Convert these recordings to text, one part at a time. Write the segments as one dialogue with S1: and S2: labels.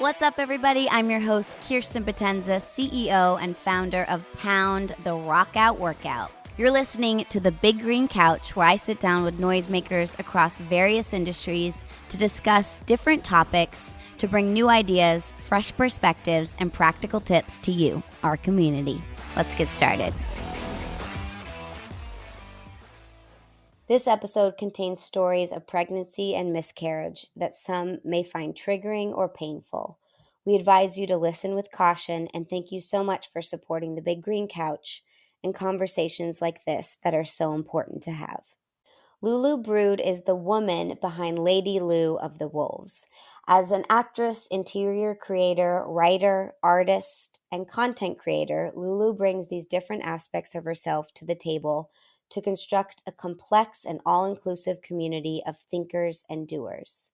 S1: What's up, everybody? I'm your host, Kirsten Potenza, CEO and founder of Pound, the Rockout Workout. You're listening to The Big Green Couch, where I sit down with noisemakers across various industries to discuss different topics, to bring new ideas, fresh perspectives, and practical tips to you, our community. Let's get started. This episode contains stories of pregnancy and miscarriage that some may find triggering or painful. We advise you to listen with caution, and thank you so much for supporting the Big Green Couch and conversations like this that are so important to have. Lulu Brud is the woman behind Lady Lou of the Wolves. As an actress, interior creator, writer, artist, and content creator, Lulu brings these different aspects of herself to the table to construct a complex and all-inclusive community of thinkers and doers.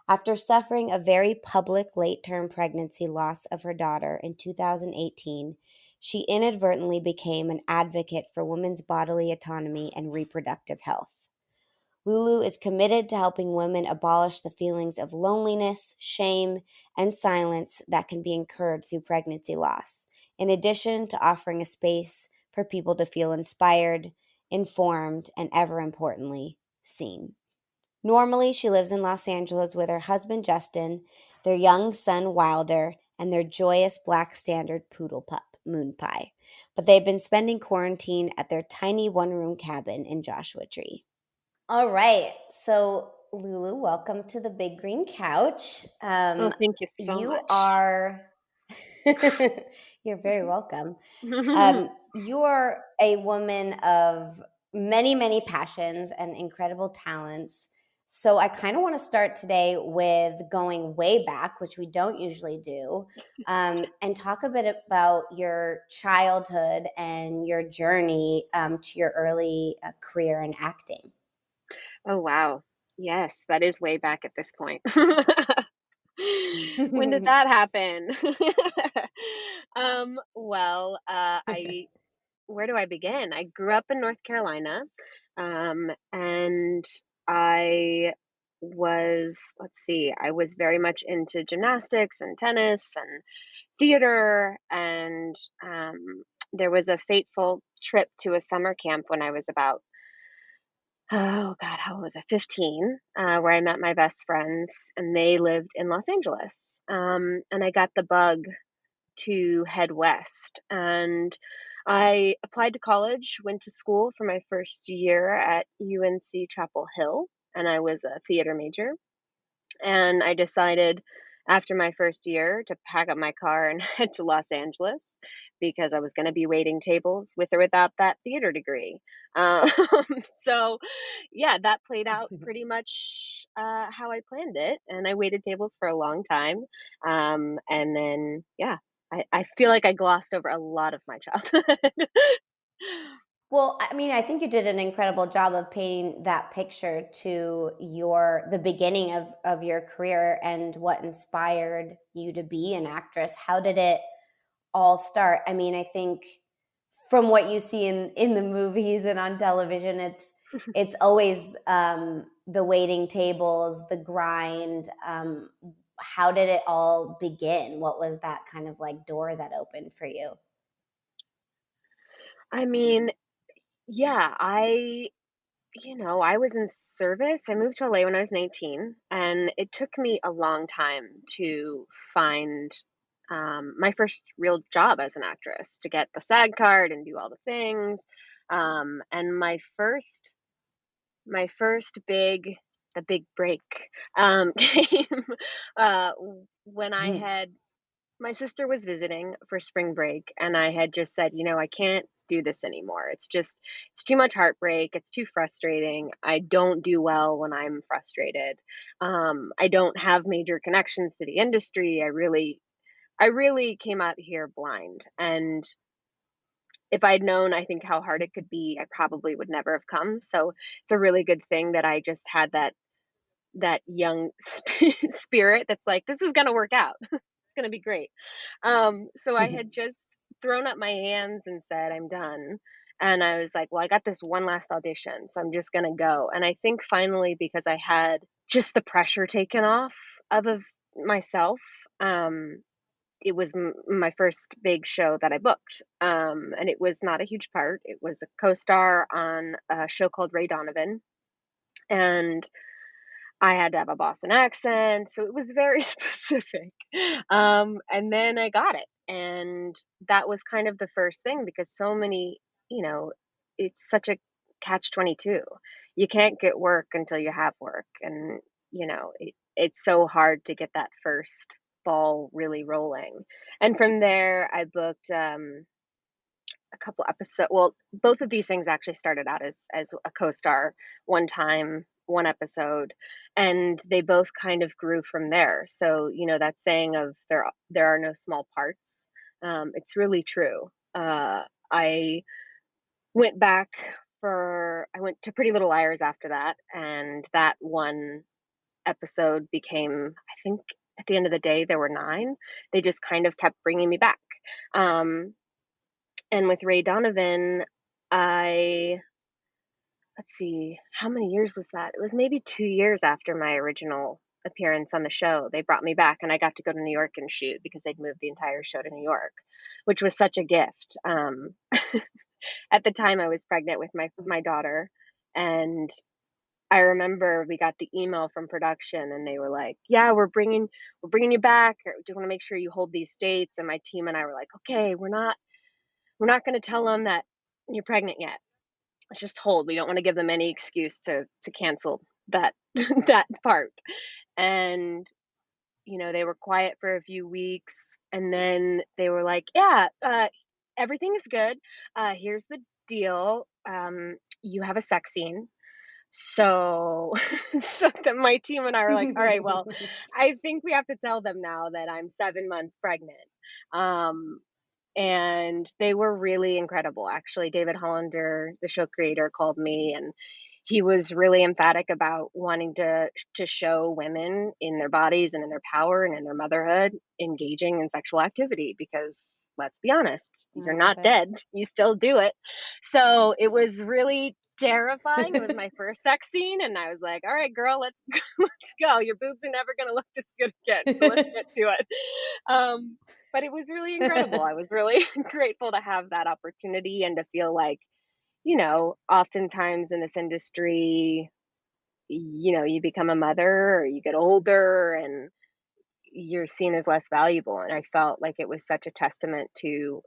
S1: After suffering a very public late-term pregnancy loss of her daughter in 2018, she inadvertently became an advocate for women's bodily autonomy and reproductive health. Lulu is committed to helping women abolish the feelings of loneliness, shame, and silence that can be incurred through pregnancy loss, in addition to offering a space for people to feel inspired, informed, and ever importantly, seen. Normally, she lives in Los Angeles with her husband, Justin, their young son, Wilder, and their joyous black standard poodle pup, Moon Pie. But they've been spending quarantine at their tiny one-room cabin in Joshua Tree. All right. So, Lulu, welcome to the Big Green Couch.
S2: Thank you so much.
S1: You're very welcome. You're a woman of many, many passions and incredible talents. So I kind of want to start today with going way back, which we don't usually do, and talk a bit about your childhood and your journey to your early career in acting.
S2: Oh, wow. Yes, that is way back at this point. When did that happen? I where do I begin? I grew up in North Carolina, and I was very much into gymnastics and tennis and theater, and there was a fateful trip to a summer camp when I was about oh god, how old was I? 15, where I met my best friends, and they lived in Los Angeles. And I got the bug to head west, and I applied to college, went to school for my first year at UNC Chapel Hill, and I was a theater major. And I decided after my first year to pack up my car and head to Los Angeles because I was going to be waiting tables with or without that theater degree. Um, so, yeah, that played out pretty much how I planned it. And I waited tables for a long time. And then, yeah, I feel like I glossed over a lot of my childhood.
S1: Well, I mean, I think you did an incredible job of painting that picture to the beginning of your career and what inspired you to be an actress. How did it all start? I mean, I think from what you see in the movies and on television, it's always the waiting tables, the grind. How did it all begin? What was that kind of like door that opened for you?
S2: I mean, yeah, I was in service. I moved to LA when I was 19, and it took me a long time to find my first real job as an actress, to get the SAG card and do all the things. And the big break, came when my sister was visiting for spring break, and I had just said, I can't do this anymore. It's too much heartbreak. It's too frustrating. I don't do well when I'm frustrated. I don't have major connections to the industry. I really came out here blind. And if I'd known, I think how hard it could be, I probably would never have come. So it's a really good thing that I just had that young spirit that's like, this is going to work out. It's going to be great. So I had just thrown up my hands and said, I'm done. And I was like, well, I got this one last audition, so I'm just going to go. And I think finally, because I had just the pressure taken off of myself, It was my first big show that I booked, and it was not a huge part. It was a co-star on a show called Ray Donovan, and I had to have a Boston accent, so it was very specific. And then I got it, and that was kind of the first thing because so many, you know, it's such a catch-22. You can't get work until you have work, and it's so hard to get that first ball really rolling. And from there, I booked a couple episodes. Well, both of these things actually started out as a co-star one time, one episode, and they both kind of grew from there. So, that saying of there are no small parts, it's really true. I went back I went to Pretty Little Liars after that, and that one episode became, I think at the end of the day, there were 9. They just kind of kept bringing me back. Um, and with Ray Donovan, I let's see, how many years was that? It was maybe 2 years after my original appearance on the show. They brought me back and I got to go to New York and shoot because they'd moved the entire show to New York, which was such a gift. At the time I was pregnant with my daughter, and I remember we got the email from production and they were like, "Yeah, we're bringing you back. Do you want to make sure you hold these dates?" And my team and I were like, "Okay, we're not going to tell them that you're pregnant yet. Let's just hold. We don't want to give them any excuse to cancel that that part." And they were quiet for a few weeks, and then they were like, "Yeah, everything is good. Here's the deal. You have a sex scene." So, so then my team and I were like, "All right, well, I think we have to tell them now that I'm 7 months pregnant." Um, and they were really incredible. Actually, David Hollander, the show creator, called me, and he was really emphatic about wanting to show women in their bodies and in their power and in their motherhood engaging in sexual activity, because let's be honest,
S1: I
S2: you're
S1: love
S2: not dead, you still do it. So it was really terrifying. It was
S1: it.
S2: my first sex scene, and I was like, "All right, girl, let's let's go. Your boobs are never going to look this good again, so let's get to it." But it was really incredible. I was really grateful to have that opportunity and to feel like, oftentimes in this industry, you become a mother or you get older and you're seen as less valuable. And I felt like it was such a testament to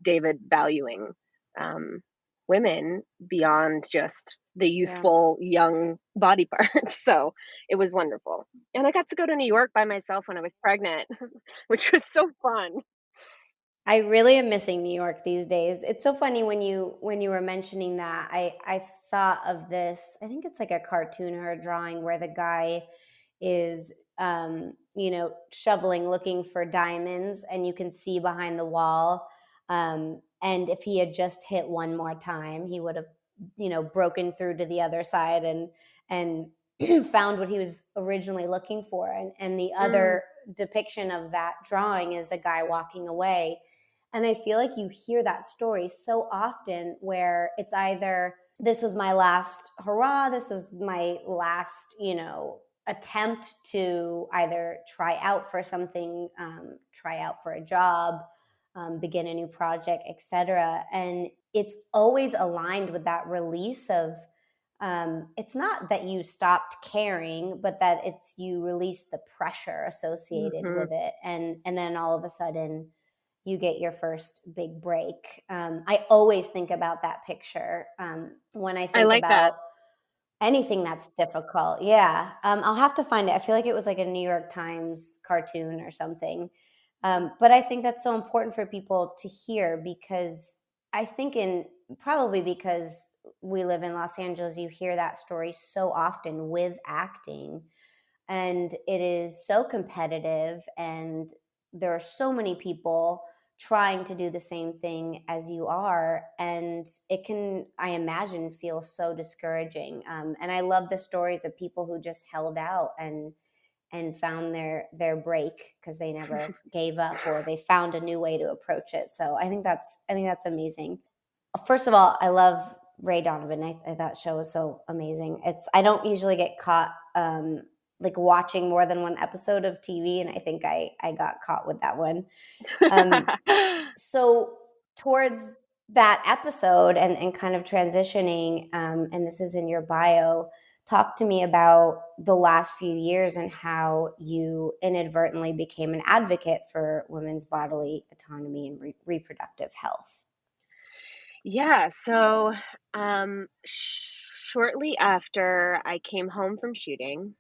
S2: David valuing um, women beyond just the
S1: Yeah.
S2: youthful young body parts. So it was wonderful. And I got to go to New York by myself when I was pregnant, which was so fun.
S1: I really am missing New York these days. It's so funny when you were mentioning that. I thought of this. I think it's like a cartoon or a drawing where the guy is shoveling looking for diamonds and you can see behind the wall. And if he had just hit one more time, he would have broken through to the other side and found what he was originally looking for. And the
S2: Mm,
S1: other depiction of that drawing is a guy walking away, and I feel like you hear that story so often where it's either this was my last hurrah, this was my last, attempt to either try out for something, try out for a job, begin a new project, etc. And it's always aligned with that release of, it's not that you stopped caring, but that it's you release the pressure associated
S2: mhm.
S1: with it, and then all of a sudden you get your first big break. I always think about that picture when I
S2: I
S1: think
S2: like that.
S1: about anything that's difficult. Yeah, I'll have to find it. I feel like it was like a New York Times cartoon or something. But I think that's so important for people to hear because I think in probably because we live in Los Angeles, you hear that story so often with acting, and it is so competitive, and there are so many people trying to do the same thing as you are, and it can, I imagine, feel so discouraging. And I love the stories of people who just held out and found their break because they never gave up or they found a new way to approach it. So I think that's amazing. First of all, I love Ray Donovan. That show is so amazing. I don't usually get caught like watching more than one episode of TV, and I think I got caught with that one. Um, so towards that episode and kind of transitioning, and this is in your bio, talk to me about the last few years and how you inadvertently became an advocate for women's bodily autonomy and reproductive health.
S2: Yeah, so shortly after I came home from shooting,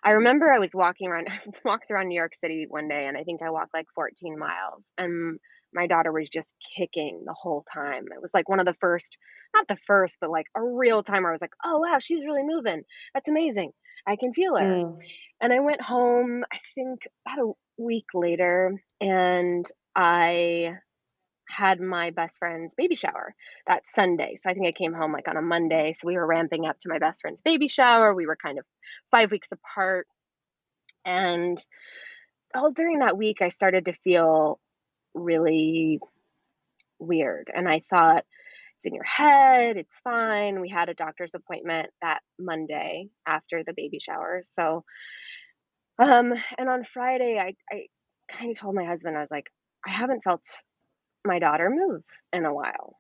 S2: I remember I was walking around, walked around New York City one day, and I think I walked like 14 miles, and my daughter was just kicking the whole time. It was like one of the first, not the first, but like a real time where I was like, oh wow, she's really moving. That's amazing. I can feel her.
S1: Mm,
S2: And I went home, I think about a week later, and I had my best friend's baby shower that Sunday. So I think I came home like on a Monday. So we were ramping up to my best friend's baby shower. We were kind of 5 weeks apart. And all during that week, I started to feel really weird. And I thought, it's in your head, it's fine. We had a doctor's appointment that Monday after the baby shower. So, and on Friday, I kind of told my husband, I was like, I haven't felt my daughter move in a while.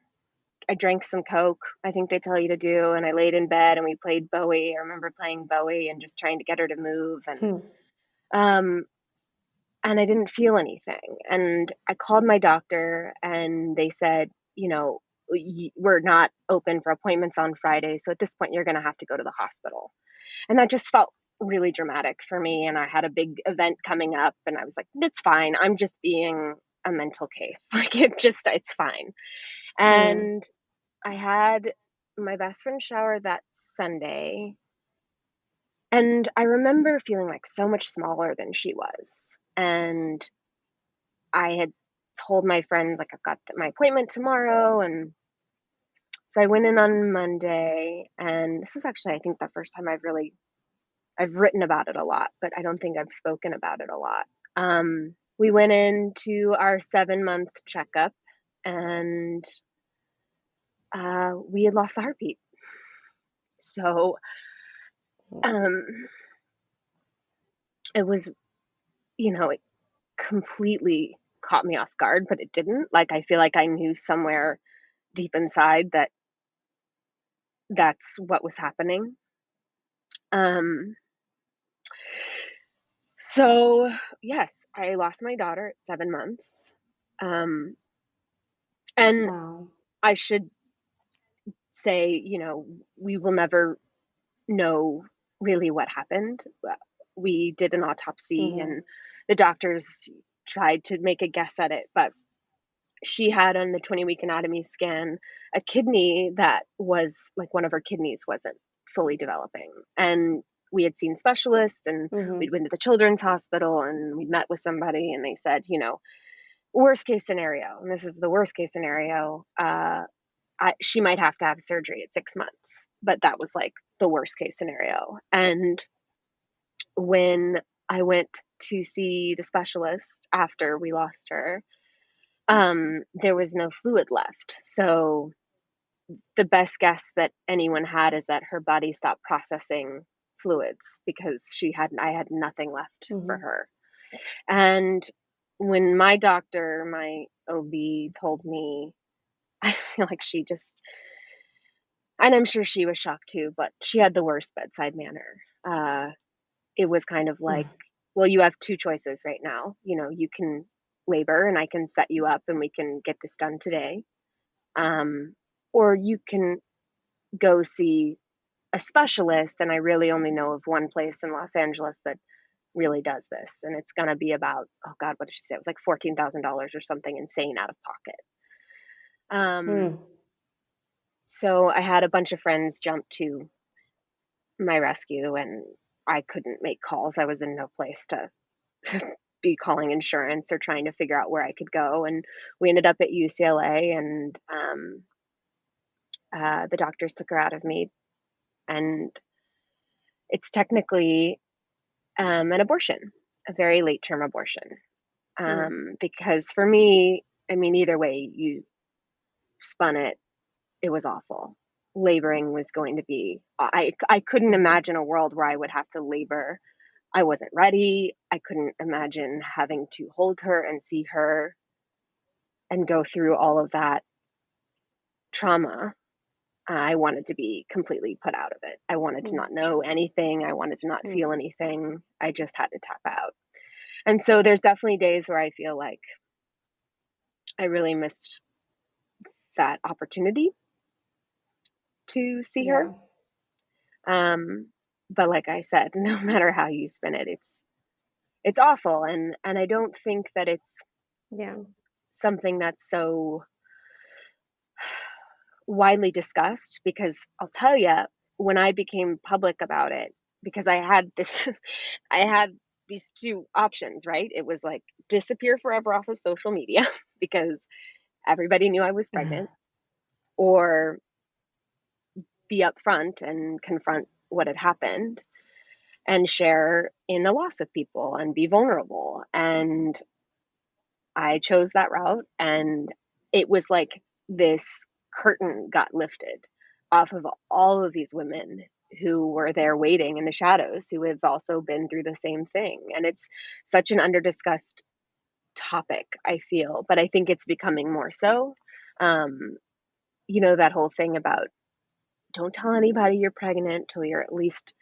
S2: I drank some Coke, I think they tell you to do, and I laid in bed and we played Bowie. I remember playing Bowie and just trying to get her to move,
S1: hmm,
S2: um and I didn't feel anything. And I called my doctor and they said, you know, we're not open for appointments on Friday, so at this point you're going to have to go to the hospital. And that just felt really dramatic for me, and I had a big event coming up and I was like, it's fine. I'm just being a mental case. Like it's fine.
S1: mm,
S2: And I had my best friend shower that Sunday, and I remember feeling like so much smaller than she was. And I had told my friends, like, I've got my appointment tomorrow. And so I went in on Monday, and this is actually, I think, the first time I've written about it a lot, but I don't think I've spoken about it a lot. We went into our 7 month checkup, and we had lost the heartbeat. So um, it was, it completely caught me off guard, but it didn't. Like, I feel like I knew somewhere deep inside that that's what was happening. Um, so yes, I lost my daughter at 7 months. Um, and
S1: wow.
S2: I should say, we will never know really what happened. We did an autopsy
S1: Hmm.
S2: and the doctors tried to make a guess at it, but she had on the 20-week anatomy scan a kidney that was like one of her kidneys wasn't fully developing. And we had seen specialists and
S1: Hmm.
S2: we'd been to the children's hospital and we met with somebody and they said, worst case scenario, and this is the worst case scenario, she might have to have surgery at 6 months. But that was like the worst case scenario. And when I went to see the specialist after we lost her, there was no fluid left. So the best guess that anyone had is that her body stopped processing fluids because I had nothing left for
S1: Hmm.
S2: her. And when my doctor, my OB, told me, I feel like and I'm sure she was shocked too, but she had the worst bedside manner. It was kind of like, well, you have two choices right now. You can labor and I can set you up and we can get this done today. Or you can go see a specialist. And I really only know of one place in Los Angeles that really does this. And it's going to be about, oh God, what did she say? It was like $14,000 or something insane out of pocket.
S1: Mm.
S2: So I had a bunch of friends jump to my rescue and I couldn't make calls. I was in no place to be calling insurance or trying to figure out where I could go. And we ended up at UCLA, and the doctors took her out of me. And it's technically an abortion, a very late term abortion.
S1: Mm.
S2: Because for me, I mean, either way you spun it, it was awful. Laboring was going to be, I couldn't
S1: Mhm.
S2: imagine a world where I would have to labor I wasn't ready. I couldn't imagine having to hold her and see her and go through all of that trauma. I wanted to be completely put out of it. I wanted to
S1: Mm.
S2: not know anything. I wanted to not feel
S1: Mm.
S2: anything. I just had to tap out. And so there's definitely days where I feel like I really missed that opportunity to see her.
S1: Yeah.
S2: Um, but like I said, no matter how you spin it, it's awful, and I don't think that it's
S1: Yeah.
S2: something that's so widely discussed, because I'll tell you, when I became public about it, because I had this I had these two options, right? It was like disappear forever off of social media because everybody knew I was pregnant, or be upfront and confront what had happened and share in the loss of people and be vulnerable. And I chose that route, and it was like this curtain got lifted off of all of these women who were there waiting in the shadows, who have also been through the same thing. And it's such an underdiscussed topic, I feel, but I think it's becoming more so. Um, that whole thing about don't tell anybody you're pregnant till you're at least,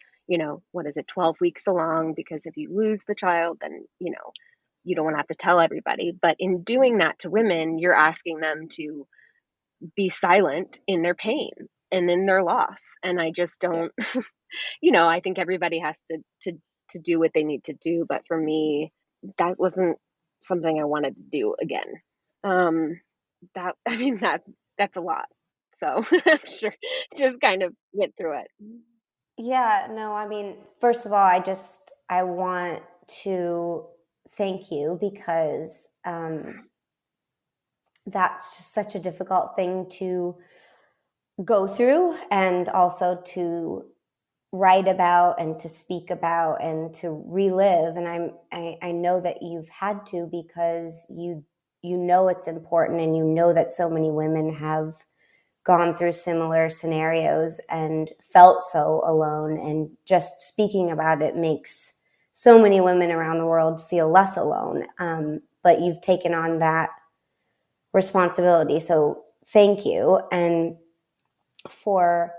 S2: what is it, 12 weeks along, because if you lose the child, then, you don't want to have to tell everybody. But in doing that to women, you're asking them to be silent in their pain and in their loss. And I just
S1: Yeah.
S2: don't, I think everybody has to do what they need to do. But for me, that wasn't something I wanted to do again. Um, that's a lot. So I'm sure just kind of went through it.
S1: Yeah, no, I mean, first of all, I want to thank you because that's just such a difficult thing to go through, and also to write about and to speak about and to relive. And I know that you've had to, because you know it's important, and you know that so many women have gone through similar scenarios and felt so alone, and just speaking about it makes so many women around the world feel less alone. But you've taken on that responsibility, so thank you. And for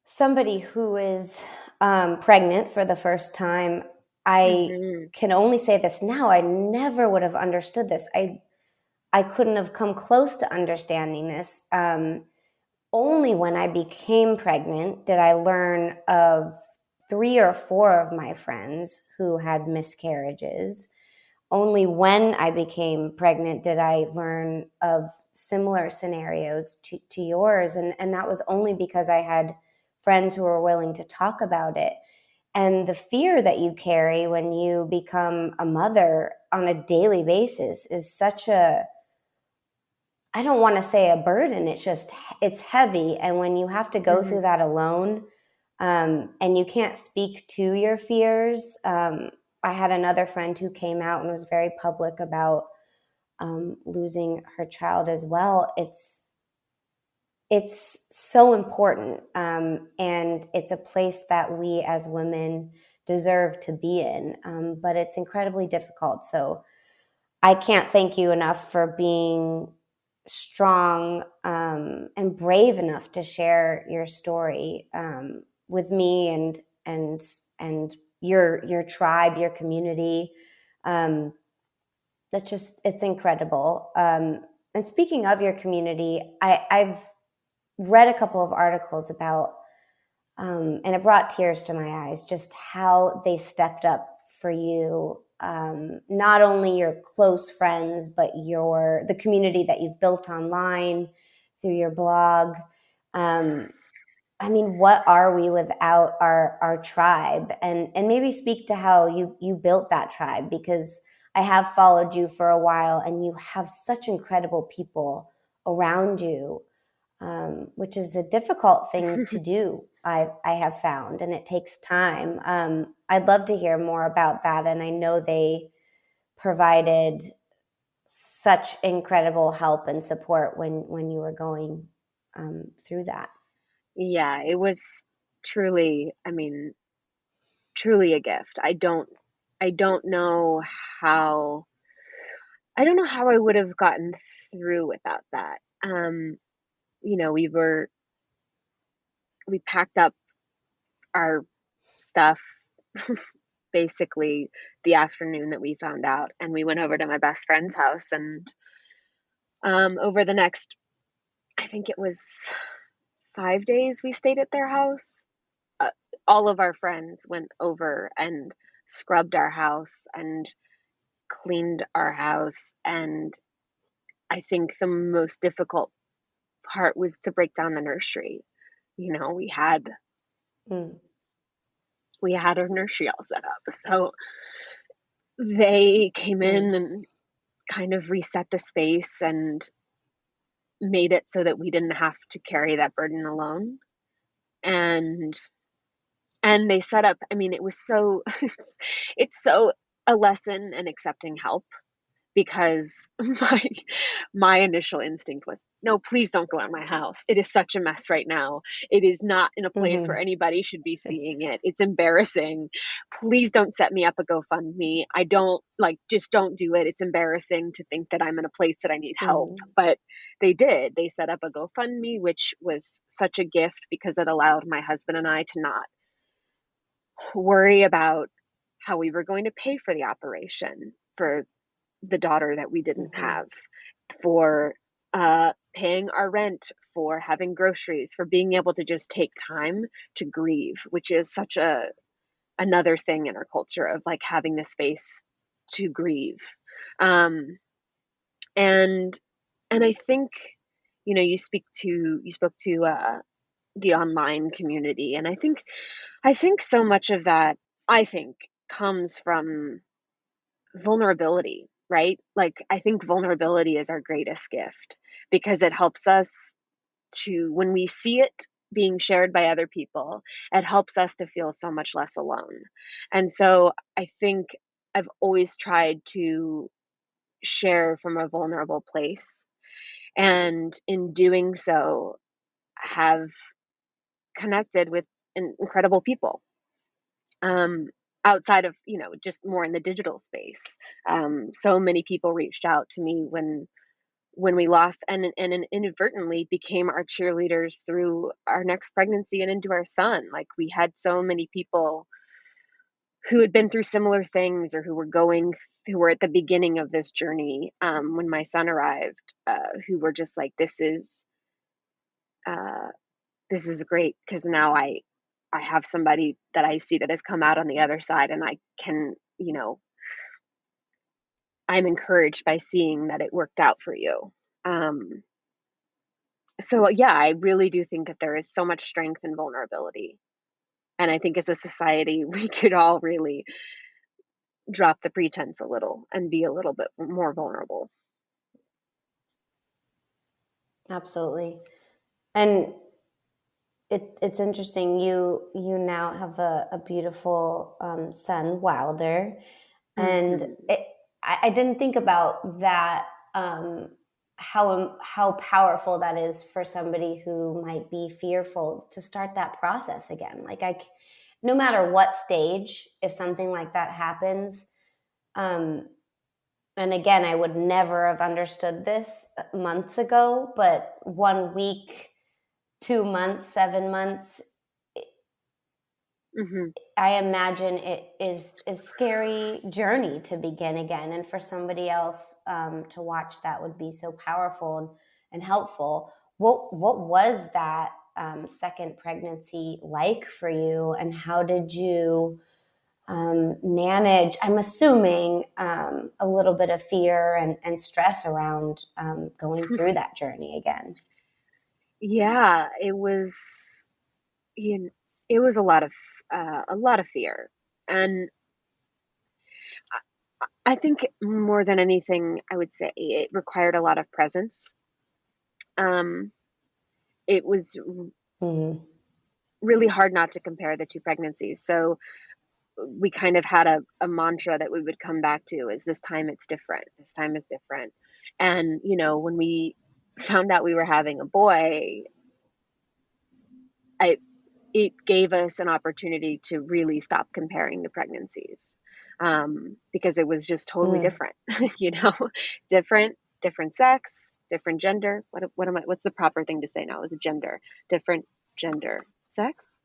S1: somebody who is pregnant for the first time, I
S2: Hmm.
S1: can only say this now. I never would have understood this. I couldn't have come close to understanding this. Only when I became pregnant did I learn of 3 or 4 of my friends who had miscarriages. Only when I became pregnant did I learn of similar scenarios to yours. And that was only because I had friends who were willing to talk about it. And the fear that you carry when you become a mother on a daily basis is such a, I don't want to say a burden. It's heavy. And when you have to go
S2: Hmm.
S1: through that alone, and you can't speak to your fears. I had another friend who came out and was very public about losing her child as well. It's so important, and it's a place that we as women deserve to be in. But it's incredibly difficult. So I can't thank you enough for being strong, and brave enough to share your story with me, and your tribe, your community. Um, it's incredible. And speaking of your community, I've read a couple of articles about, and it brought tears to my eyes, just how they stepped up for you. Not only your close friends, but the community that you've built online through your blog. Um, I mean, what are we without our tribe? And maybe speak to how you built that tribe, because I have followed you for a while, and you have such incredible people around you, which is a difficult thing to do. I have found, and it takes time. I'd love to hear more about that, and I know they provided such incredible help and support when you were going through that.
S2: Yeah, it was truly, I mean, truly a gift. I don't know how I don't know how I would have gotten through without that. You know, we packed up our stuff basically the afternoon that we found out, and we went over to my best friend's house, and over the next, I think it was 5 days, we stayed at their house. uh, all of our friends went over and scrubbed our house and cleaned our house, and I think the most difficult part was to break down the nursery. You know,
S1: Mm,
S2: we had our nursery all set up, so they came
S1: mm,
S2: in and kind of reset the space and made it so that we didn't have to carry that burden alone. And they set up, I mean, it was so it's so a lesson in accepting help, because my initial instinct was, no, please don't go in my house. It is such a mess right now. It is not in a place where
S1: mhm,
S2: anybody should be seeing it. It's embarrassing. Please don't set me up a GoFundMe. I don't like, just don't do it. It's embarrassing to think that I'm in a place that I need help.
S1: mhm,
S2: But they did. They set up a GoFundMe, which was such a gift because it allowed my husband and I to not worry about how we were going to pay for the operation for the daughter that we didn't
S1: mhm,
S2: have, for paying our rent, for having groceries, for being able to just take time to grieve, which is such a another thing in our culture of like having the space to grieve. Um, and I think, you know, you spoke to the online community, and I think so much of that, I think, comes from vulnerability, right? Like, I think vulnerability is our greatest gift because it helps us to, when we see it being shared by other people, it helps us to feel so much less alone. And so I think I've always tried to share from a vulnerable place. And in doing so, have connected with incredible people, um, outside of, you know, just more in the digital space. So many people reached out to me when we lost, and inadvertently became our cheerleaders through our next pregnancy and into our son. Like, we had so many people who had been through similar things, or who were at the beginning of this journey, when my son arrived, who were just like, uh, this is great, because now I have somebody that I see that has come out on the other side, and I can, you know, I'm encouraged by seeing that it worked out for you. Um, so yeah, I really do think that there is so much strength in vulnerability. And I think as a society, we could all really drop the pretense a little and be a little bit more vulnerable.
S1: absolutely. And it's interesting. You now have a beautiful son, Wilder, and
S2: Hmm.
S1: I didn't think about that. How powerful that is for somebody who might be fearful to start that process again. Like no matter what stage, if something like that happens, um, and again, I would never have understood this months ago, but 1 week, 2 months, 7 months,
S2: Hmm.
S1: I imagine it is a scary journey to begin again, and for somebody else to watch that would be so powerful and helpful. What was that second pregnancy like for you, and how did you manage? I'm assuming a little bit of fear and stress around going through that journey again.
S2: Yeah, you know, it was a lot of fear, and I think more than anything, I would say it required a lot of presence. Um, it was
S1: Mm-hmm.
S2: really hard not to compare the two pregnancies. So we kind of had a mantra that we would come back to, is this time it's different. This time is different. And, you know, when we found out we were having a boy, I it gave us an opportunity to really stop comparing the pregnancies, because it was just totally
S1: Mm.
S2: different, you know, different sex, different gender. What's the proper thing to say now? Is it gender? Different gender, sex?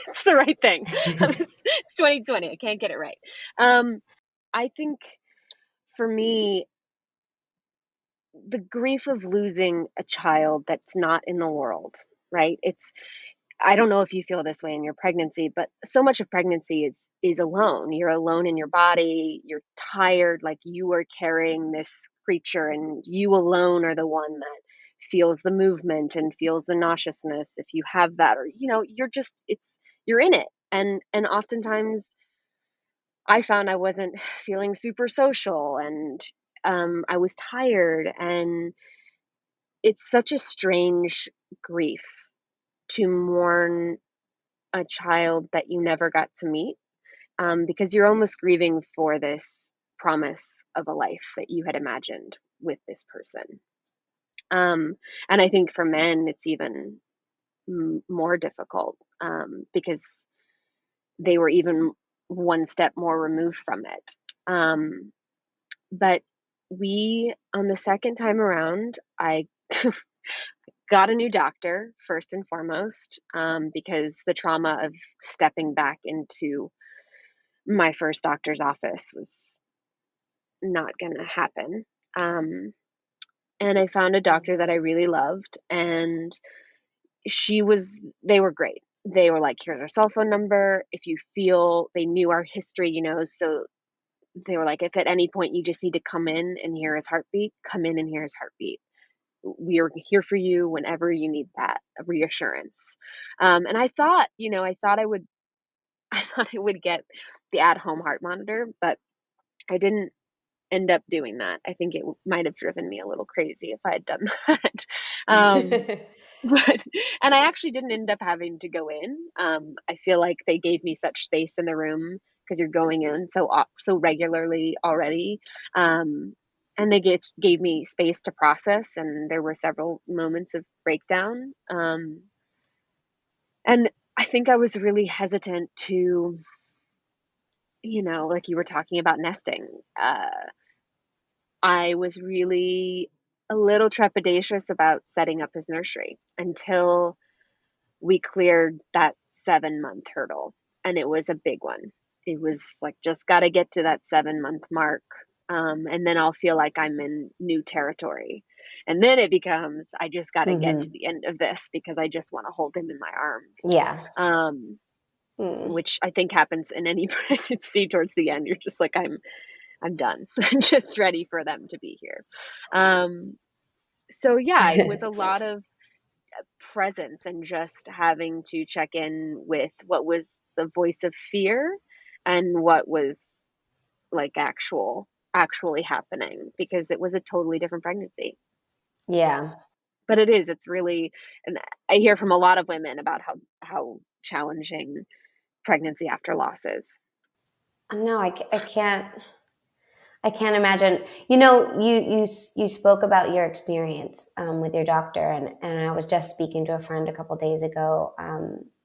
S2: It's the right thing. It's 2020. I can't get it right. I think for me, the grief of losing a child that's not in the world, right? I don't know if you feel this way in your pregnancy, but so much of pregnancy is alone. You're alone in your body. You're tired, like you are carrying this creature, and you alone are the one that feels the movement and feels the nauseousness if you have that, or you're in it. And oftentimes I found I wasn't feeling super social, and I was tired, and it's such a strange grief to mourn a child that you never got to meet, because you're almost grieving for this promise of a life that you had imagined with this person. Um, and I think for men, it's even more difficult, because they were even one step more removed from it. But on the second time around, I got a new doctor first and foremost, because the trauma of stepping back into my first doctor's office was not going to happen. Um, and I found a doctor that I really loved, and they were great. They were like, here's our cell phone number. If you feel, they knew our history, so they were like, if at any point you just need to come in and hear his heartbeat, come in and hear his heartbeat. We are here for you whenever you need that reassurance. And I thought I would get the at-home heart monitor, but I didn't end up doing that. I think it might have driven me a little crazy if I had done that. um, but and I actually didn't end up having to go in. I feel like they gave me such space in the room because you're going in so regularly already. Um, and they gave me space to process, and there were several moments of breakdown. And I think I was really hesitant to, like you were talking about nesting. I was really a little trepidatious about setting up his nursery until we cleared that 7-month hurdle. And it was a big one. It was like, just got to get to that 7-month mark. And then I'll feel like I'm in new territory. And then it becomes, I just got to get to
S1: Mm-hmm.
S2: the end of this because I just want to hold him in my arms.
S1: Yeah. Mm.
S2: Which I think happens in any pregnancy towards the end. You're just like, I'm done. I'm just ready for them to be here. So yeah, it was a lot of presence and just having to check in with what was the voice of fear and what was like actually happening, because it was a totally different pregnancy.
S1: Yeah.
S2: But it's really, and I hear from a lot of women about how challenging pregnancy after loss is.
S1: No, I can't imagine. You spoke about your experience with your doctor, and I was just speaking to a friend a couple days ago.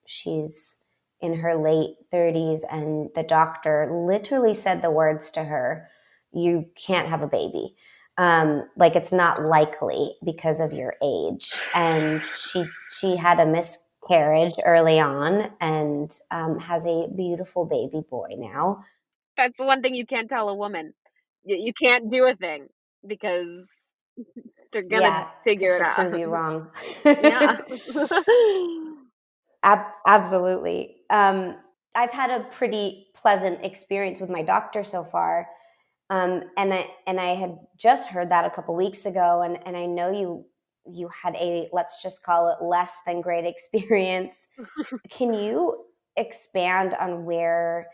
S1: She's in her late 30s, and the doctor literally said the words to her, "You can't have a baby. Like, it's not likely because of your age." And she had a miscarriage early on, and has a beautiful baby boy now.
S2: That's the one thing you can't tell a woman. You can't do a thing because they're gonna
S1: Yeah, because
S2: figure it
S1: she'll
S2: out.
S1: prove you wrong.
S2: Yeah.
S1: Absolutely. I've had a pretty pleasant experience with my doctor so far, and I had just heard that a couple weeks ago, and I know you had a, let's just call it, less than great experience. Can you expand on where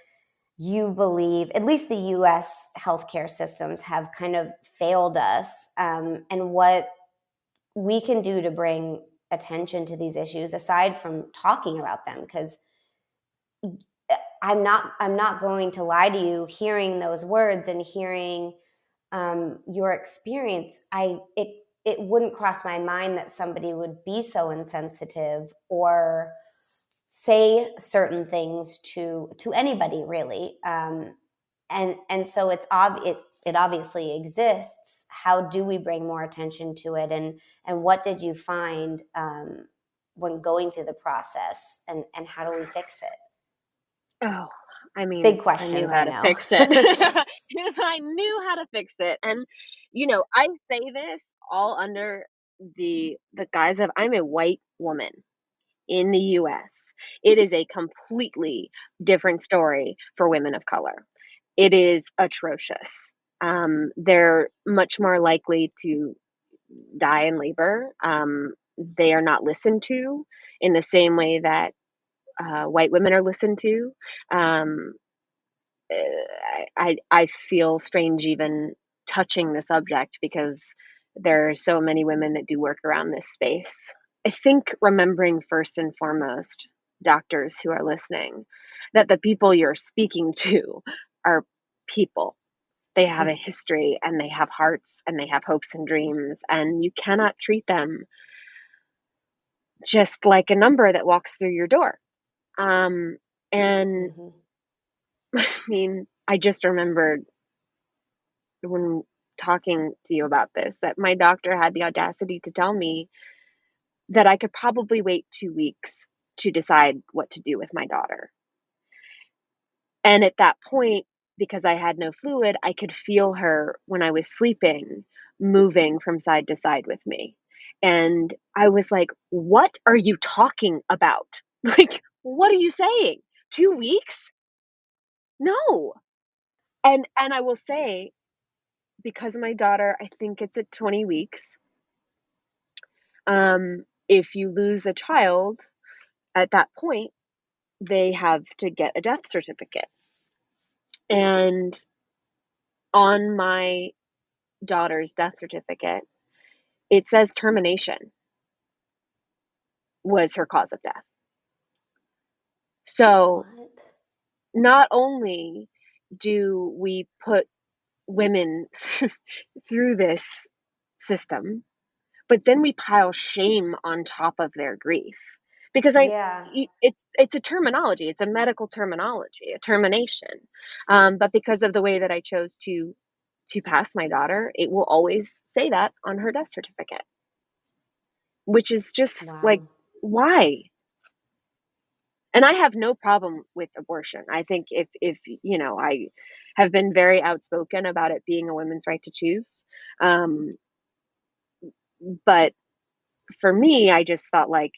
S1: you believe, at least the U.S. healthcare systems have kind of failed us, and what we can do to bring attention to these issues aside from talking about them? Because I'm not going to lie to you, hearing those words and hearing your experience, it wouldn't cross my mind that somebody would be so insensitive or say certain things to anybody really, and so it obviously exists. How do we bring more attention to it, and what did you find when going through the process, and how do we fix it?
S2: Oh, I mean,
S1: Big
S2: I knew
S1: questions,
S2: how
S1: I
S2: to
S1: know.
S2: fix it. If I knew how to fix it. And, I say this all under the guise of I'm a white woman in the US. It is a completely different story for women of color. It is atrocious. They're much more likely to die in labor. They are not listened to in the same way that white women are listened to. Um, I feel strange even touching the subject because there are so many women that do work around this space. I think remembering first and foremost, doctors who are listening, that the people you're speaking to are people. They have a history and they have hearts and they have hopes and dreams, and you cannot treat them just like a number that walks through your door. Um, and
S1: Mhm.
S2: I mean, I just remembered when talking to you about this that my doctor had the audacity to tell me that I could probably wait 2 weeks to decide what to do with my daughter. And at that point, because I had no fluid, I could feel her when I was sleeping moving from side to side with me. And I was like, "What are you talking about? Like, what are you saying? 2 weeks? No." And I will say, because my daughter, I think it's at 20 weeks. If you lose a child at that point, they have to get a death certificate. And on my daughter's death certificate, it says termination was her cause of death. So
S1: What?
S2: not only do we put women through this system, but then we pile shame on top of their grief. Because
S1: Yeah.
S2: it's a terminology, it's a medical terminology, a termination. But because of the way that I chose to pass my daughter, it will always say that on her death certificate, which is just like,
S1: Wow.
S2: why? And I have no problem with abortion. I think if I have been very outspoken about it being a woman's right to choose. Um, but for me, I just thought like,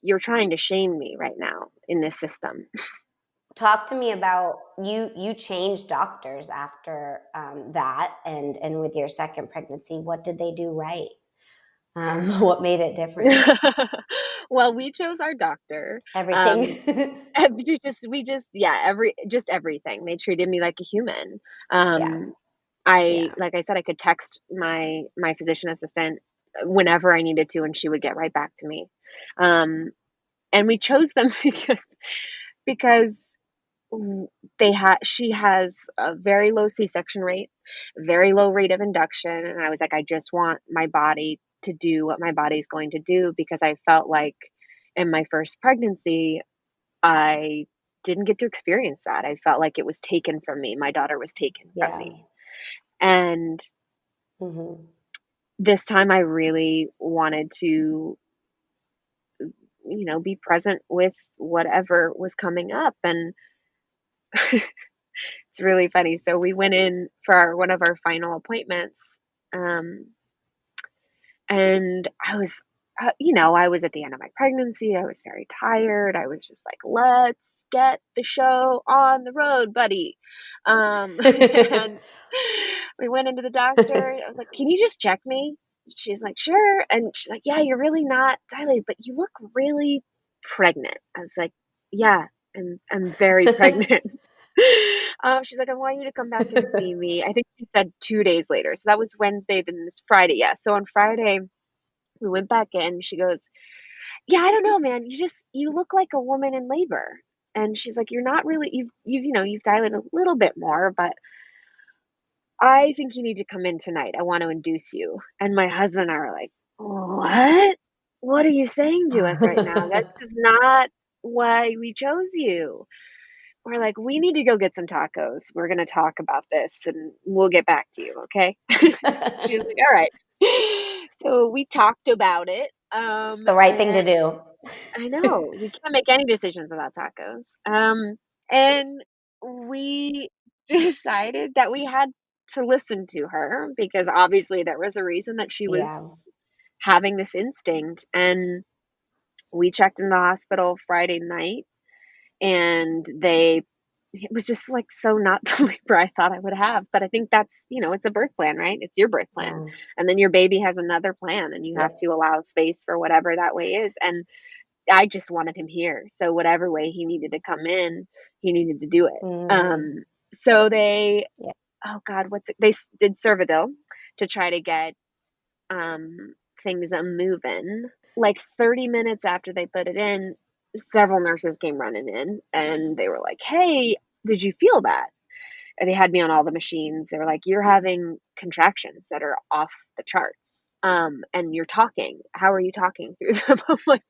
S2: you're trying to shame me right now in this system.
S1: Talk to me about you changed doctors after that, and with your second pregnancy, what did they do right? What made it different?
S2: Well, we chose our doctor.
S1: Everything.
S2: Um, and we just yeah, everything. They treated me like a human.
S1: Yeah.
S2: Um, I
S1: Yeah.
S2: like I said, I could text my physician assistant whenever I needed to, and she would get right back to me. Um, and we chose them because she has a very low C-section rate, very low rate of induction, and I was like, I just want my body to do what my body's going to do, because I felt like in my first pregnancy I didn't get to experience that. I felt like it was taken from me. My daughter was taken from
S1: Yeah.
S2: me. And
S1: Hmm.
S2: this time I really wanted to, be present with whatever was coming up. And it's really funny. So we went in for one of our final appointments, um, and I was at the end of my pregnancy. I was very tired. I was just like, let's get the show on the road, buddy. And we went into the doctor. I was like, can you just check me? She's like, sure. And she's like, yeah, you're really not dilated, but you look really pregnant. I was like, yeah, I'm very pregnant. She's like, I want you to come back and see me. I think she said 2 days later. So that was Wednesday, then this Friday. Yeah. So on Friday, we went back in. She goes, yeah, I don't know, man. You look like a woman in labor. And she's like, you're not really, you've dilated a little bit more, but I think you need to come in tonight. I want to induce you. And my husband and I were like, what? what are you saying to us right now? That's just not why we chose you. We're like, we need to go get some tacos. We're going to talk about this and we'll get back to you. Okay. She was like, all right. So we talked about it.
S1: It's the right thing to
S2: And
S1: do.
S2: I know we can't make any decisions without tacos. And we decided that we had to listen to her because obviously there was a reason that she
S1: Yeah.
S2: was having this instinct. And we checked in the hospital Friday night, and it was just like so not the labor I thought I would have. But I think that's, it's a birth plan, right? It's your birth plan.
S1: Yeah.
S2: And then your baby has another plan, and you have
S1: Yep.
S2: to allow space for whatever that way is. And I just wanted him here. So whatever way he needed to come in, he needed to do it.
S1: Mm,
S2: So they,
S1: yeah.
S2: oh God, they did Cervidil to try to get um, things a moving. Like 30 minutes after they put it in, several nurses came running in and they were like, "Hey, did you feel that?" And they had me on all the machines. They were like, "You're having contractions that are off the charts. And you're talking. How are you talking through them?" I'm like,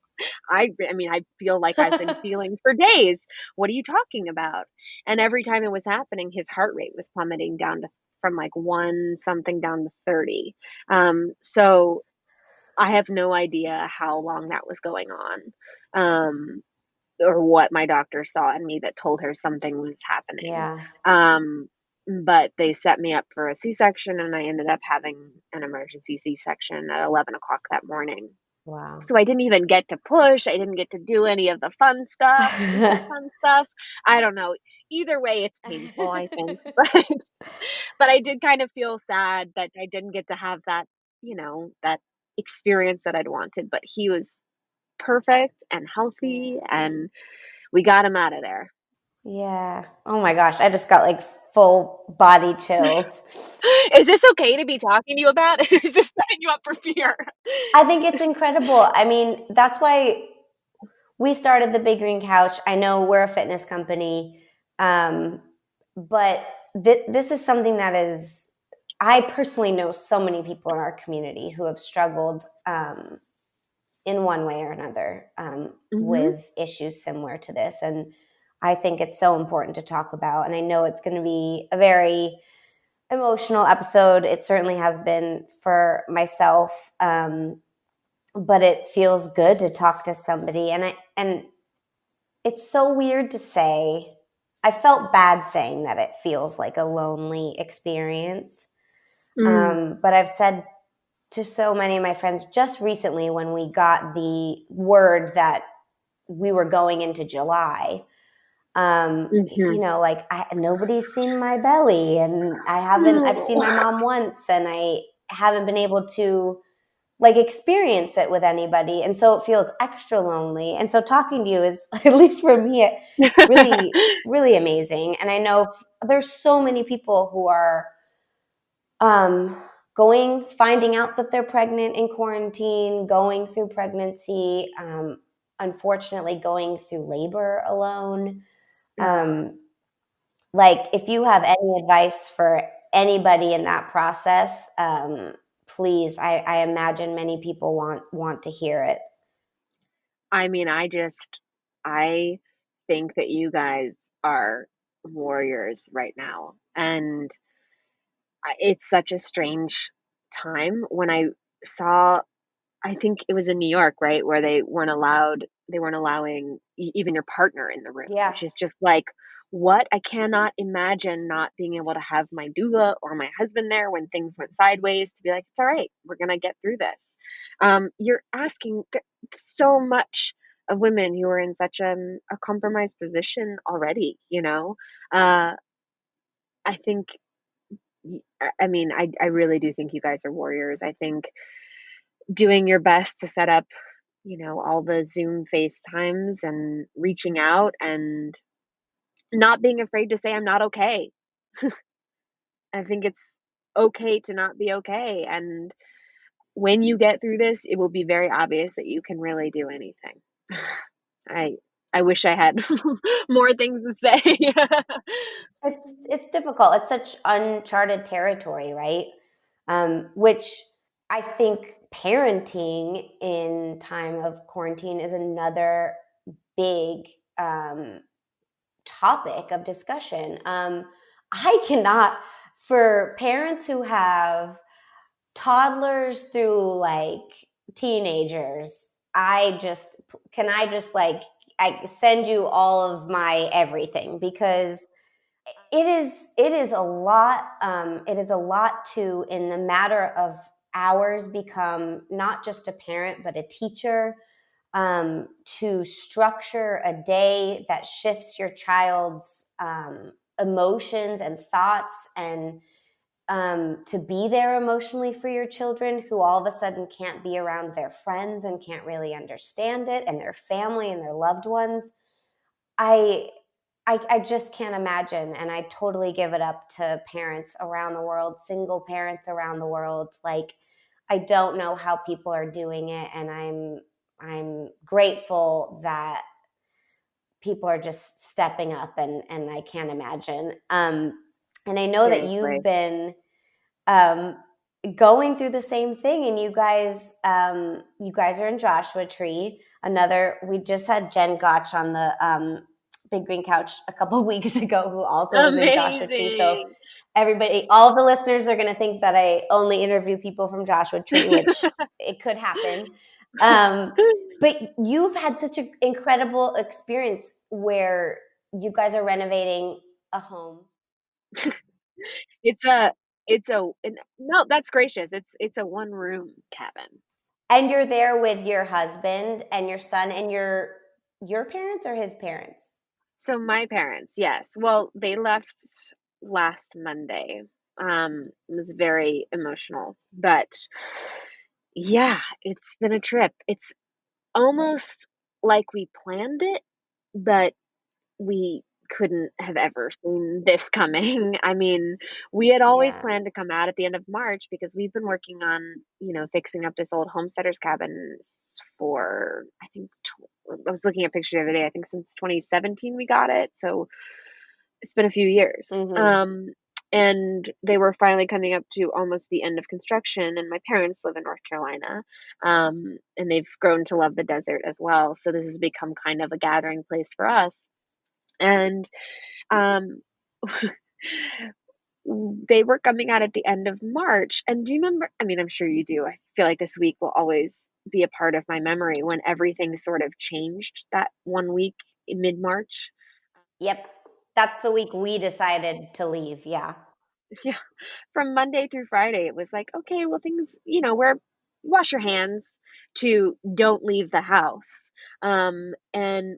S2: I mean, I feel like I've been feeling for days. What are you talking about? And every time it was happening, his heart rate was plummeting down to from like one something down to 30. So I have no idea how long that was going on, um, or what my doctor saw in me that told her something was happening.
S1: Yeah.
S2: Um, but they set me up for a C-section, and I ended up having an emergency C-section at 11 o'clock that morning.
S1: Wow.
S2: So I didn't even get to push. I didn't get to do any of the fun stuff. They said fun stuff. I don't know. Either way, it's painful, I think. But I did kind of feel sad that I didn't get to have that, that experience that I'd wanted. But he was perfect and healthy, and we got him out of there.
S1: Yeah. Oh my gosh, I just got like full body chills.
S2: Is this okay to be talking to you about? Is this setting you up for fear?
S1: I think it's incredible. I mean, that's why we started the Big Green Couch. I know we're a fitness company, but this is something that is, I personally know so many people in our community who have struggled in one way or another
S2: Hmm.
S1: with issues similar to this. And I think it's so important to talk about. And I know it's going to be a very emotional episode. It certainly has been for myself. But it feels good to talk to somebody. And it's so weird to say. I felt bad saying that it feels like a lonely experience.
S2: Mm.
S1: But I've said to so many of my friends just recently when we got the word that we were going into July,
S2: Hmm.
S1: like nobody's seen my belly and I've seen my
S2: Oh.
S1: mom once and I haven't been able to like experience it with anybody. And so it feels extra lonely. And so talking to you is, at least for me, really, really amazing. And I know there's so many people who are um, finding out that they're pregnant in quarantine, going through pregnancy, unfortunately going through labor alone.
S2: Ugh.
S1: Um, like, if you have any advice for anybody in that process, please, I imagine many people want to hear it.
S2: I mean, I think that you guys are warriors right now. And it's such a strange time when I saw, I think it was in New York, right, where they weren't allowing even your partner in the room,
S1: Yeah.
S2: which is just like, what? I cannot imagine not being able to have my doula or my husband there when things went sideways to be like, it's all right, we're gonna get through this. You're asking so much of women who are in such a compromised position already, Uh, I think, I mean, I really do think you guys are warriors. I think doing your best to set up, all the Zoom FaceTimes and reaching out and not being afraid to say, I'm not okay. I think it's okay to not be okay. And when you get through this, it will be very obvious that you can really do anything. I I wish I had more things to say.
S1: It's difficult. It's such uncharted territory, right? Which I think parenting in time of quarantine is another big topic of discussion. I cannot, for parents who have toddlers through like teenagers, I just like, I send you all of my everything, because it is a lot. It is a lot to, in the matter of hours, become not just a parent but a teacher, to structure a day that shifts your child's emotions and thoughts, and to be there emotionally for your children who all of a sudden can't be around their friends and can't really understand it, and their family and their loved ones. I, I just can't imagine, and I totally give it up to parents around the world, single parents around the world. Like, I don't know how people are doing it, and I'm grateful that people are just stepping up, and I can't imagine. And I know that you've
S2: Seriously.
S1: been um, going through the same thing, and you guys are in Joshua Tree. Another, we just had Jen Gotch on the Big Green Couch a couple of weeks ago, who also was in Joshua Tree. So
S2: Amazing.
S1: everybody, all of the listeners are going to think that I only interview people from Joshua Tree, which it could happen. But you've had such an incredible experience where you guys are renovating a home.
S2: It's a no, that's gracious. It's a one-room cabin.
S1: And you're there with your husband and your son and your parents or his parents?
S2: So my parents, yes. Well, they left last Monday. It was very emotional, but yeah, it's been a trip. It's almost like we planned it, but we couldn't have ever seen this coming. I mean, we had always
S1: Yeah.
S2: planned to come out at the end of March because we've been working on, fixing up this old homesteaders cabin for, I think, I was looking at pictures the other day, I think since 2017 we got it. So it's been a few years.
S1: Mhm.
S2: And they were finally coming up to almost the end of construction, and my parents live in North Carolina, and they've grown to love the desert as well. So this has become kind of a gathering place for us. And um, they were coming out at the end of March. And do you remember? I mean, I'm sure you do. I feel like this week will always be a part of my memory when everything sort of changed that one week in mid March.
S1: Yep. That's the week we decided to leave, yeah.
S2: Yeah, from Monday through Friday, it was like, okay, well, things, where wash your hands to don't leave the house. And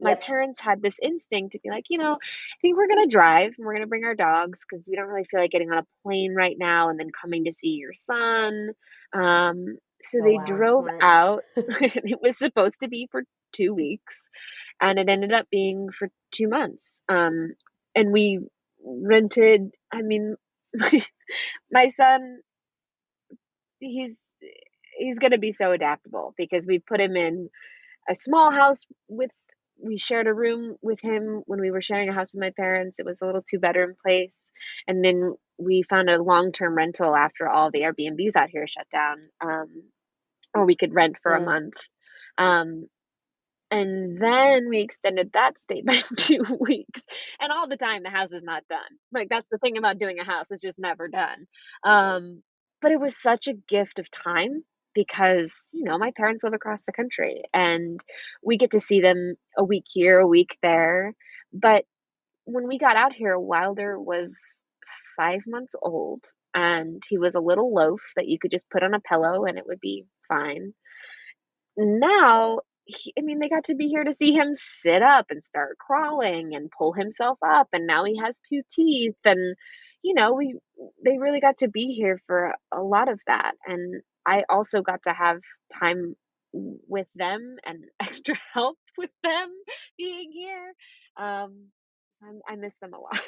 S2: my
S1: Yep.
S2: parents had this instinct to be like, I think we're going to drive and we're going to bring our dogs because we don't really feel like getting on a plane right now and then coming to see your son. So
S1: Oh,
S2: they
S1: wow,
S2: drove
S1: smart.
S2: out. It was supposed to be for 2 weeks, and it ended up being for 2 months. And we rented, I mean, my son, he's he's gonna be so adaptable because we put him in a small house with we shared a room with him when we were sharing a house with my parents. It was a little two-bedroom place, and then we found a long-term rental after all the Airbnbs out here shut down, or we could rent for a
S1: Mm.
S2: month. Um, And then we extended that stay by 2 weeks, and all the time, the house is not done. Like, that's the thing about doing a house, it's just never done. But it was such a gift of time because, my parents live across the country, and we get to see them a week here, a week there. But when we got out here, Wilder was 5 months old, and he was a little loaf that you could just put on a pillow and it would be fine. Now, I mean, they got to be here to see him sit up and start crawling and pull himself up, and now he has 2 teeth, and, we they really got to be here for a lot of that, and I also got to have time with them and extra help with them being here. Um, I miss them a lot.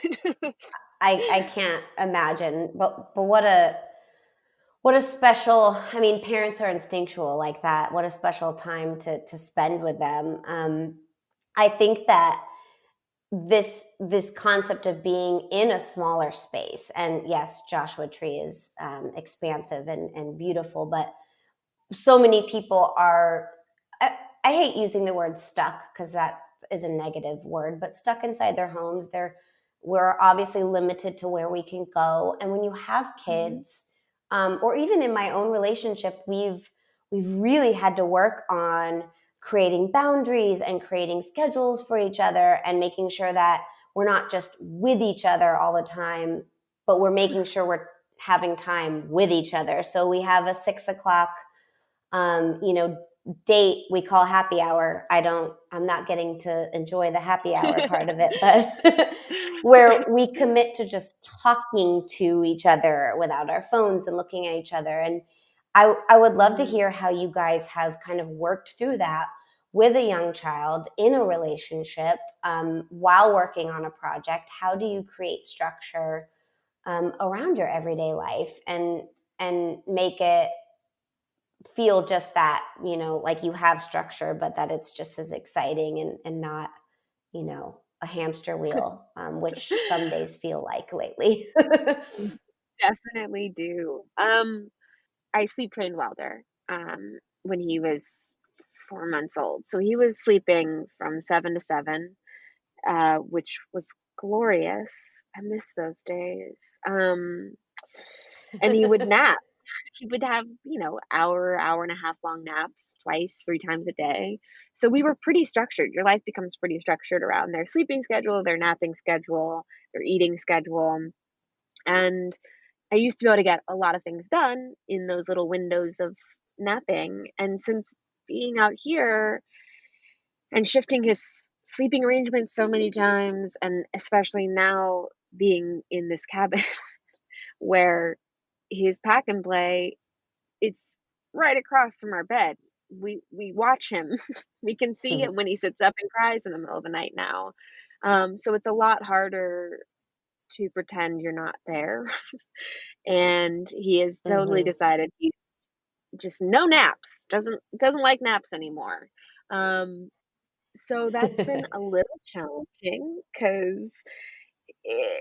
S1: I can't imagine, but what a special, I mean, parents are instinctual like that. What a special time to spend with them. I think that this concept of being in a smaller space, and yes, Joshua Tree is expansive and beautiful, but so many people are, I hate using the word stuck because that is a negative word, but stuck inside their homes. We're obviously limited to where we can go. And when you have
S2: Mhm.
S1: kids, or even in my own relationship, we've really had to work on creating boundaries and creating schedules for each other and making sure that we're not just with each other all the time, but we're making sure we're having time with each other. So we have a 6 o'clock, you know, date we call happy hour. I'm not getting to enjoy the happy hour part of it, but where we commit to just talking to each other without our phones and looking at each other. And I would love to
S2: Mhm.
S1: hear how you guys have kind of worked through that with a young child in a relationship, while working on a project. How do you create structure around your everyday life and make it feel just that, like you have structure, but that it's just as exciting and not, a hamster wheel, which some days feel like lately.
S2: Definitely do. I sleep trained Wilder, when he was 4 months old. So he was sleeping from 7 to 7, which was glorious. I miss those days. And he would nap. He would have, hour, hour and a half long naps twice, 3 times a day. So we were pretty structured. Your life becomes pretty structured around their sleeping schedule, their napping schedule, their eating schedule. And I used to be able to get a lot of things done in those little windows of napping. And since being out here and shifting his sleeping arrangements so many times, and especially now being in this cabin where his pack and play, it's right across from our bed. We watch him. We can see him when he sits up and cries in the middle of the night now. So it's a lot harder to pretend you're not there. And he has totally
S1: Hmm.
S2: decided he's just no naps. Doesn't like naps anymore. Um, so that's been a little challenging because,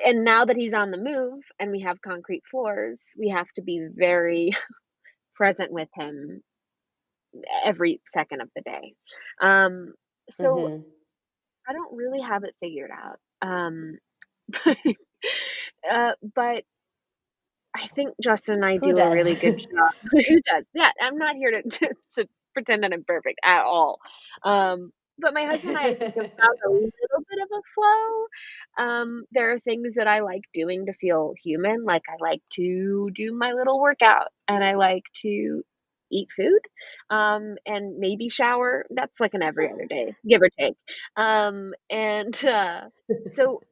S2: and now that he's on the move and we have concrete floors, we have to be very present with him every second of the day. Um, so
S1: Hmm.
S2: I don't really have it figured out. But I think Justin and I
S1: Who
S2: do a
S1: does?
S2: really good job. Who does? Yeah, I'm not here to pretend that I'm perfect at all. But my husband and I think, have found a little bit of a flow. There are things that I like doing to feel human, like I like to do my little workout, and I like to eat food, and maybe shower. That's like an every other day, give or take. So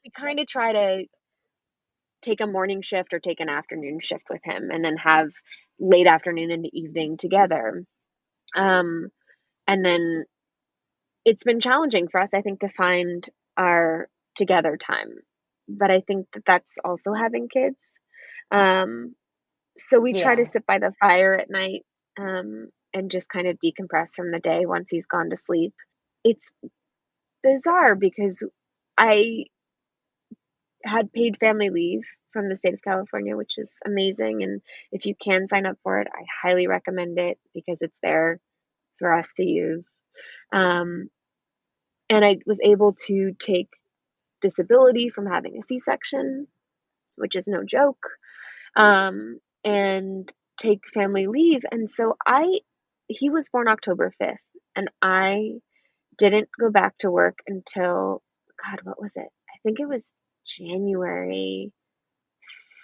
S2: we kind of try to take a morning shift or take an afternoon shift with him and then have late afternoon into evening together. Um, and then it's been challenging for us, I think, to find our together time. But I think that that's also having kids. Um, so we try to
S1: Yeah.
S2: sit by the fire at night, and just kind of decompress from the day once he's gone to sleep. It's bizarre because I had paid family leave from the state of California, which is amazing. And if you can sign up for it, I highly recommend it because it's there for us to use. Um, and I was able to take disability from having a C section, which is no joke, and take family leave. And so he was born October 5th, and I didn't go back to work until, God, what was it? I think it was January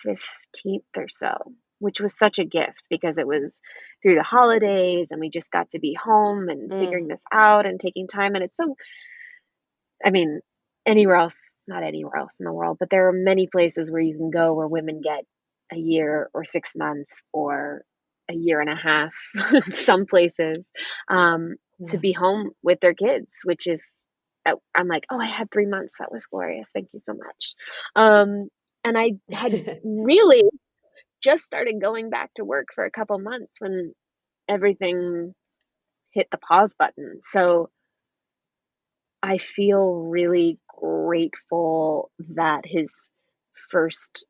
S2: 15th or so, which was such a gift because it was through the holidays and we just got to be home and figuring
S1: Mm.
S2: this out and taking time. And it's so, I mean, anywhere else, not anywhere else in the world, but there are many places where you can go where women get a year or 6 months or a year and a half, some places, to
S1: Yeah.
S2: be home with their kids, which is, I'm like, oh, I had 3 months. That was glorious. Thank you so much. Um, and I had really just started going back to work for a couple months when everything hit the pause button. So I feel really grateful that his first,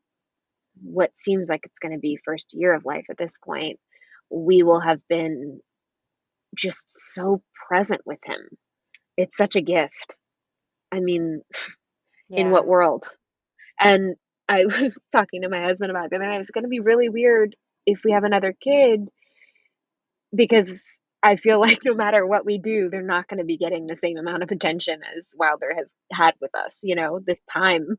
S2: what seems like it's going to be first year of life at this point, we will have been just so present with him. It's such a gift. I mean, in what
S1: Yeah.
S2: world? And I was talking to my husband about it the other night. It's going to be really weird if we have another kid because I feel like no matter what we do, they're not going to be getting the same amount of attention as Wilder has had with us, this time.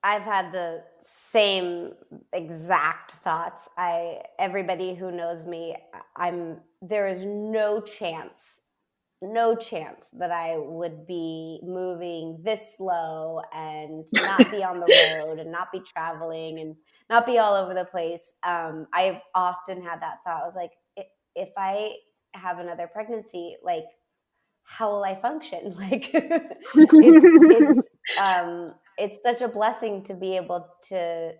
S1: I've had the same exact thoughts. Everybody who knows me, there is no chance that I would be moving this slow and not be on the road and not be traveling and not be all over the place. I've often had that thought. I was like, if I have another pregnancy, like, how will I function? Like, it's such a blessing to be able to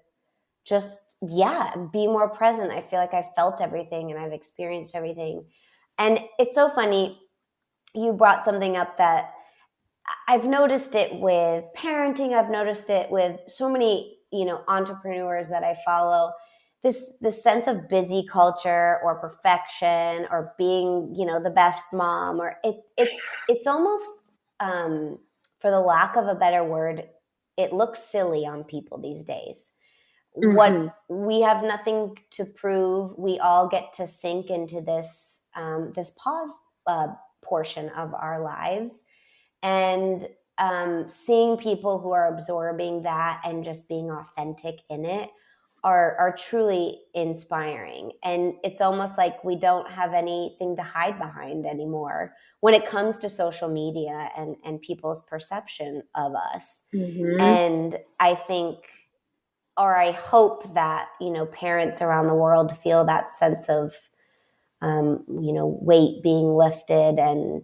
S1: just, yeah, be more present. I feel like I've felt everything and I've experienced everything. And it's so funny. You brought something up that I've noticed it with parenting. I've noticed it with so many, entrepreneurs that I follow. This sense of busy culture or perfection or being, the best mom, or it's almost, um, for the lack of a better word, it looks silly on people these days. What
S2: Hmm.
S1: We have nothing to prove. We all get to sink into this pause portion of our lives, and seeing people who are absorbing that and just being authentic in it are truly inspiring. And it's almost like we don't have anything to hide behind anymore when it comes to social media and people's perception of us.
S2: Hmm.
S1: And I think, or I hope that, parents around the world feel that sense of, weight being lifted, and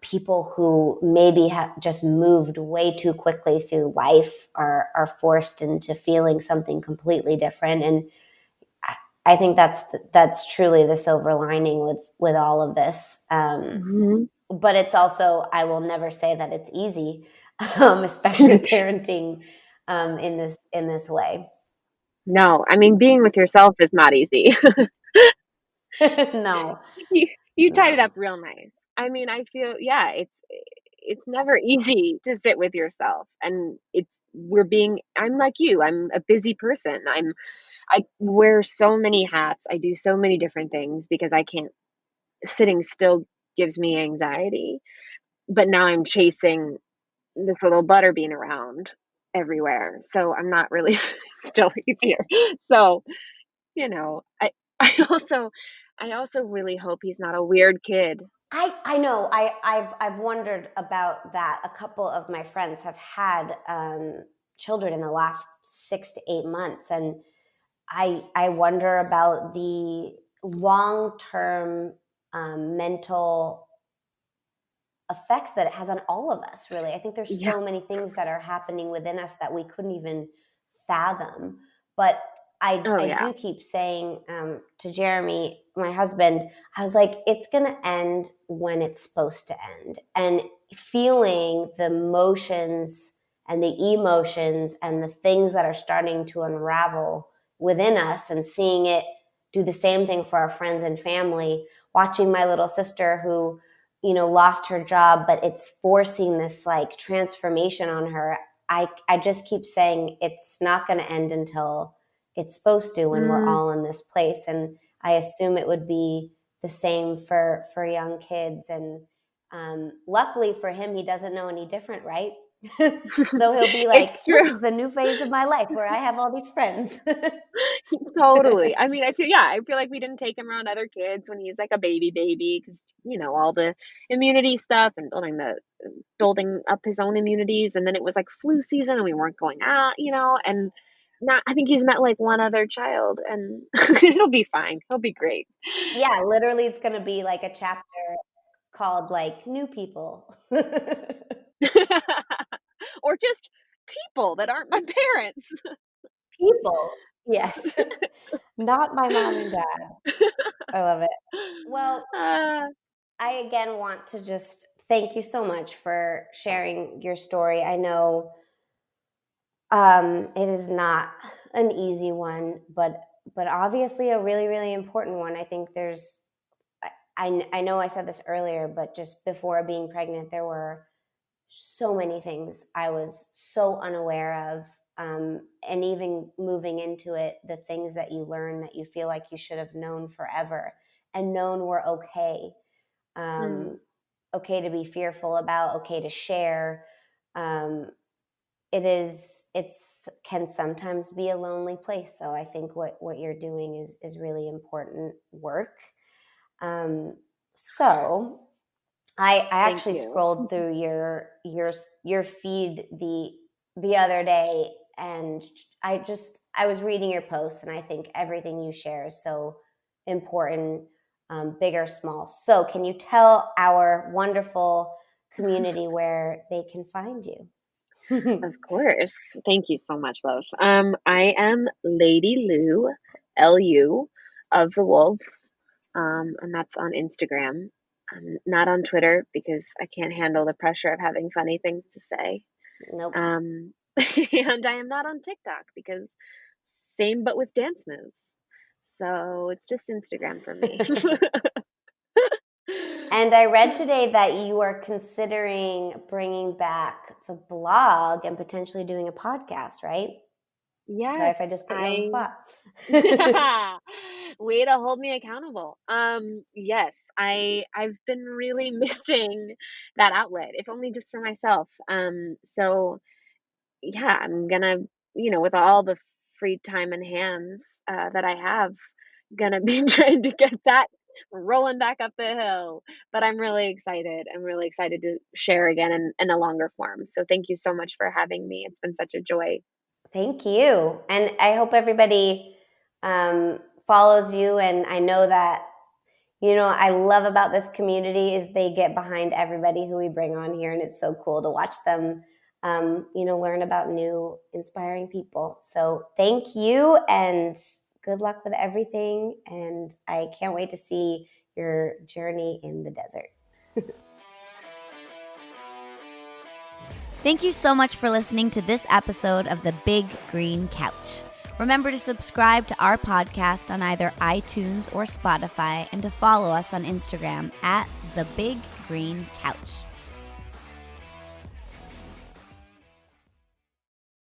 S1: people who maybe have just moved way too quickly through life are forced into feeling something completely different. And I think that's truly the silver lining with all of this.
S2: Hmm.
S1: But it's also, I will never say that it's easy, especially parenting in this way.
S2: No, I mean, being with yourself is not easy.
S1: No,
S2: You tied it up
S1: no.
S2: real nice. I mean, I feel, yeah, it's never easy to sit with yourself, and I'm like you. I'm a busy person. I wear so many hats. I do so many different things because I can't sitting still gives me anxiety. But now I'm chasing this little butterbean around everywhere. So I'm not really sitting still either. So, I I also I also really hope he's not a weird kid.
S1: I know. I've wondered about that. A couple of my friends have had children in the last 6 to 8 months, and I wonder about the long term mental effects that it has on all of us. Really, I think there's
S2: Yeah.
S1: so many things that are happening within us that we couldn't even fathom. But I
S2: Oh,
S1: I
S2: yeah.
S1: do keep saying, to Jeremy, my husband, I was like, it's going to end when it's supposed to end, and feeling the motions and the emotions and the things that are starting to unravel within us, and seeing it do the same thing for our friends and family. Watching my little sister who, lost her job, but it's forcing this like transformation on her. I just keep saying it's not going to end until it's supposed to, when we're
S2: Mm.
S1: all in this place. And I assume it would be the same for young kids. And luckily for him, he doesn't know any different, right? So he'll be like,
S2: It's
S1: this
S2: true.
S1: is the new phase of my life where I have all these friends.
S2: Totally. I mean, I feel like we didn't take him around other kids when he's like a baby because, all the immunity stuff and building up his own immunities. And then it was like flu season and we weren't going out, and now I think he's met like one other child and it'll be fine. He'll be great.
S1: Yeah, literally, it's going to be like a chapter called like new people.
S2: Or just people that aren't my parents.
S1: People, yes. Not my mom and dad. I love it. Well,
S2: uh,
S1: I again want to just thank you so much for sharing your story. I know, it is not an easy one, but but obviously a really, really important one. I think I know I said this earlier, but just before being pregnant, there were so many things I was so unaware of. And even moving into it, the things that you learn that you feel like you should have known forever and known were okay.
S2: Mm,
S1: Okay to be fearful about, okay to share. Um, it's can sometimes be a lonely place. So I think what you're doing is really important work. Um, so I
S2: thank
S1: actually
S2: you.
S1: scrolled through your feed the other day, and I was reading your post, and I think everything you share is so important, big or small. So can you tell our wonderful community where they can find you?
S2: Of course. Thank you so much, love. I am Lady Lou, Lu, of the Wolves, and that's on Instagram. I'm not on Twitter because I can't handle the pressure of having funny things to say.
S1: Nope.
S2: Um, and I am not on TikTok because same but with dance moves. So it's just Instagram for me.
S1: And I read today that you are considering bringing back the blog and potentially doing a podcast, right? Sorry if I
S2: Yes,
S1: just put you on the
S2: I
S1: spot.
S2: way to hold me accountable. Yes, I've been really missing that outlet, if only just for myself. So yeah, I'm gonna, with all the free time and hands that I have, gonna be trying to get that rolling back up the hill. But I'm really excited. I'm really excited to share again in a longer form. So thank you so much for having me. It's been such a joy.
S1: Thank you. And I hope everybody follows you. And I know that, I love about this community is they get behind everybody who we bring on here. And it's so cool to watch them, learn about new, inspiring people. So thank you and good luck with everything. And I can't wait to see your journey in the desert.
S3: Thank you so much for listening to this episode of The Big Green Couch. Remember to subscribe to our podcast on either iTunes or Spotify and to follow us on Instagram at The Big Green Couch.